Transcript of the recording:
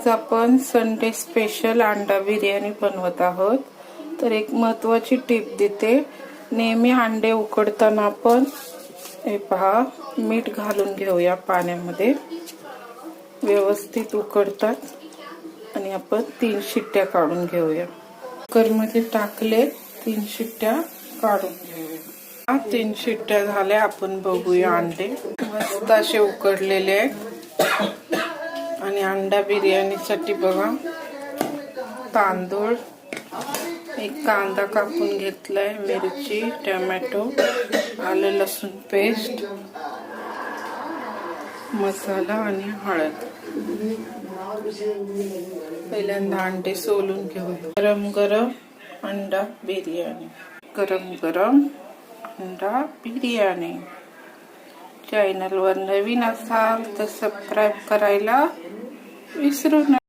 आज आपण Sunday special अंडा बिर्याणी बनवत आहोत। तर एक महत्त्वाची टिप देते, नेहमी अंडे उकडताना आपण हे पहा मीठ घालून घेऊया पाण्यामध्ये, व्यवस्थित उकडतात आणि आपण 3 शिट्ट्या काढून घेऊया। कुकरमध्ये टाकले, 3 शिट्ट्या काढून घेऊया। 3 शिट्ट्या झाल्या, आपण बघूया अंडे मस्त असे उकडलेले आहेत। आणि अंडा बिर्याणीसाठी बघा तांदूळ, एक कांदा कापून घेतलाय, मिरची, टोमॅटो, आलं लसूण पेस्ट, मसाला आणि हळद। पहिल्यांदा अंडे सोलून घेऊया। गरम गरम अंडा बिर्याणी, गरम गरम अंडा बिर्याणी। चॅनलवर नवीन असाल तर सबस्क्राईब करायला विसरू नका।